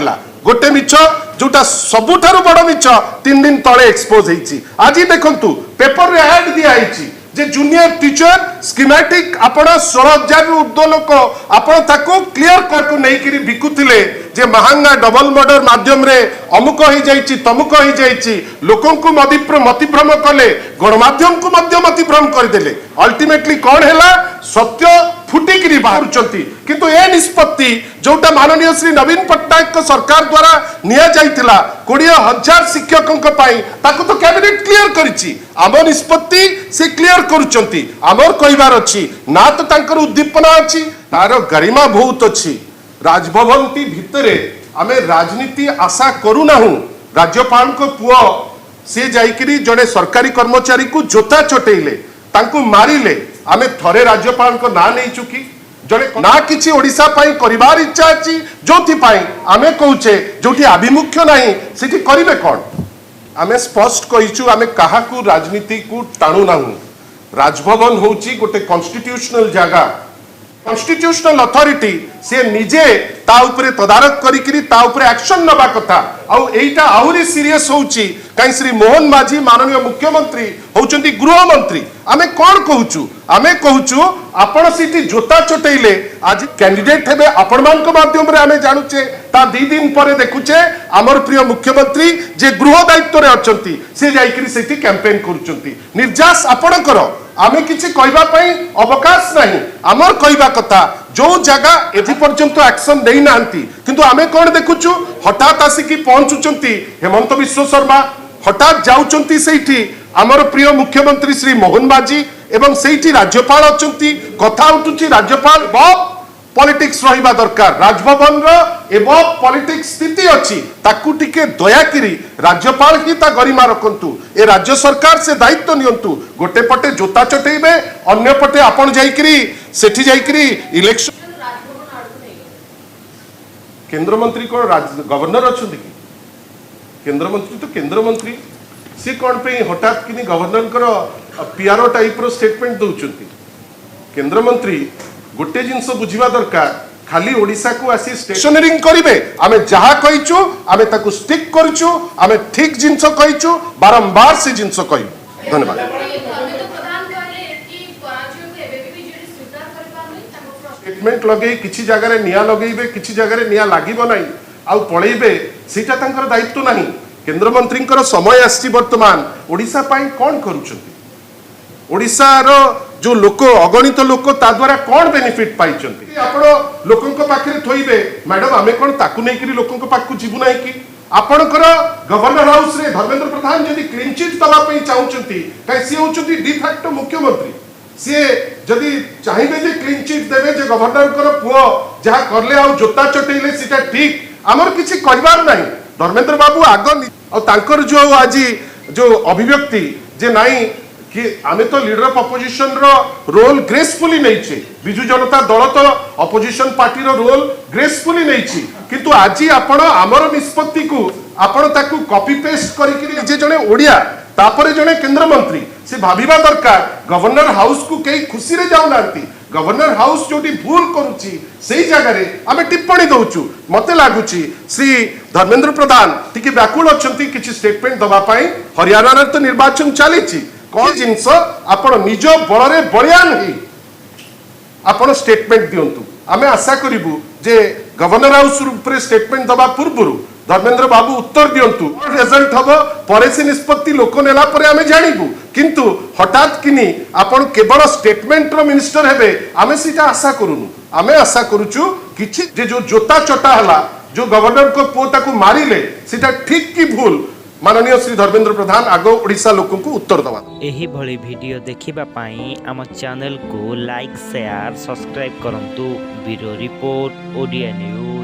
बाहरला गोटे मिछ जोटा सबुठारु बड़ मिछ 3 दिन तले एक्सपोज होईची। आज देखंतु पेपर रे ऐड दिया होईची जे जूनियर टीचर स्कीमेटिक आपण 16,000 रु ऊर्ध्व लोक आपण ताको क्लियर कट को नहीं करी बिकुथिले जे महंगा डबल मर्डर माध्यम रे अमुक हो जाइछि तमुक हो जाइछि लोकन को मतिभ्रम कले गणमाध्यम को मध्य मतिभ्रम कर देले। अल्टीमेटली कौन हैला सत्य फुटिकी बाहरुचंती किंतु ए निष्पत्ति जोटा माननीय श्री नवीन पट्टनायक सरकार द्वारा निया जाइथिला 20,000 शिक्षकों ताको तो कैबिनेट क्लियर करिछि आम निष्पत्ति से क्लियर करुचंती। आमर कहिबार अछि ना तो तांकर उद्दीपना अछि तार गरिमा बहुत अछि। राजभवन ती भितरे आमे राजनीति आशा करूनाहु। राज्यपाल को पुओ से जाइकरी जड़े सरकारी कर्मचारी को जोता चटेइले तांको मारिले आमे थरे राज्यपाल को ना नहीं चुकी जड़े ना किछि ओडिसा पाई करिवार इच्छा अछि जोथि पाई आमे कहूचे जोठी आभिमुख्य नाही सेठी करिवे कोन। आमे स्पष्ट कहिछु आमे काहा को राजनीति को टाणु नाहु। राजभवन होची गोटे कॉन्स्टिट्यूशनल जगह कॉन्स्टिट्यूशनल अथॉरिटी से निजे ता उपरे तदारक करिकरी ता उपरे एक्शन नबा कथा आउ एटा आउरी सीरियस होची काई श्री मोहन माझी माननीय मुख्यमंत्री होचंती गृह मंत्री आमे कोन कहूचु आमे कहूचु आपण सीटी जोता चटेइले आज कैंडिडेट हेबे आपण मान को माध्यम रे आमे जानुचे ता 2 दिन परे देखुचे हमर प्रिय मुख्यमंत्री जे गृह दायित्व रे अछंती से जाइकरी सेठी कैंपेन करूचंती। निर्जास आपण करो आमे किछि कहबा पई अवकाश नाही हमर कहबा कथा जो जगह एथि पर्यंत एक्शन देई नांती किंतु आमे कोन देखुचु हठात आसिकी पहुंचुचंती हेमंत विश्व शर्मा हठात जाउचंती सेठी हमर प्रिय मुख्यमंत्री श्री मोहन माझी एवं सेठी राज्यपाल अछंती कथा उठुची राज्यपाल बब पॉलिटिक्स रहिबा दरकार राजभवन रो एवं पॉलिटिक्स स्थिति अछि ताकू टिके दया करी राज्यपाल ही ता गरिमा रखंतु ए राज्य सरकार से दायित्व नियंतु गोटे पटे जोता चटेइबे अन्य पटे आपण जाइकरी सेठी जाइकरी इलेक्शन केंद्र मंत्री को गवर्नर अछंती कि केंद्र मंत्री तो केंद्र मंत्री सी कौन पे हठात कि गवर्नर करो पीआरओ टाइप रो स्टेटमेंट दउचंती। केंद्र मंत्री गोटे जिनस बुझिबा दरकार खाली ओडिसा को आसी स्टेशनरिंग करिवे आमे जहा कहिचु आमे ताकू स्टिक करचु आमे ठीक जिनस कहिचु बारंबार से जिनस कहि। धन्यवाद। स्टेटमेंट लगे किछि जगह रे निया लगेइबे किछि जगह रे निया लागिबो नाही आ पळेइबे सेटा तांकर दायित्व नाही। केंद्र मंत्री समय आसी वर्तमान ओडिसा पाई कौन करुछंती ओडिसा रो जो लोक अगणित लोक ता द्वारा कौन बेनिफिट पाइछंती आपण लोकन को पाखरे थोइबे मैडम आमे कोन ताकू नै करी लोकन को पाखु जिबु नै कि आपणकर गवर्नर हाउस रे धर्मेंद्र प्रधान जदी क्लीन चिट दबा पई चाहुचंती काई सी होचंती डी फैक्टो मुख्यमंत्री सी जदी चाहिबे जे क्लीन चिट देबे जे गवर्नर कर पुओ जहा करले आ जोता चटेइले सीटा ठीक हमर किछि करबार नै। धर्मेंद्र बाबू आग और तांकर जो आज जो अभिव्यक्ति जे नाई कि आमे तो लीडर ऑफ अपोजिशन रो रोल ग्रेसफुली नहीं छे बिजू जनता दल तो अपोजिशन पार्टी रो रोल ग्रेसफुली नहीं छी किंतु आज आपण आमर निष्पत्ति को आपण ताकू कॉपी पेस्ट करिकरी जे जने ओडिया तापरे जने केंद्र मंत्री से भाबिबा दरकार गवर्नर हाउस को कई खुशी रे जाउ नांती गवर्नर हाउस जोटी भूल करूची सेही जगह रे आमे टिप्पणी दउचु मते लागुची श्री धर्मेंद्र प्रधान टिके व्याकुल अछंती किछि स्टेटमेंट दबा पाई हरियाणा रे तो निर्वाचन चलीची कोन जिंस आपण निज बळरे बळियान ही आपण स्टेटमेंट दियंतु आमे आशा करिबु जे गवर्नर हाउस ऊपर स्टेटमेंट दबा पूर्वरु धर्मेंद्र बाबू उत्तर दियंतु रिजल्ट हबो परे से निष्पत्ति लोक नेला परे आमे जानिबु किंतु हठात किनी आपण केवल स्टेटमेंट रो मिनिस्टर हेबे आमे सीटा आशा करूनु आमे आशा करूचु किछि जे जो जोता चटा हला जो गवर्नर को पोता को मारिले सीटा ठीक की भूल माननीय श्री धर्मेंद्र प्रधान आगो ओडिसा लोक को उत्तर दवा। एही भली वीडियो देखिबा पाई आम चैनल को लाइक शेयर सब्सक्राइब करंतु ब्यूरो रिपोर्ट ओडिया न्यूज।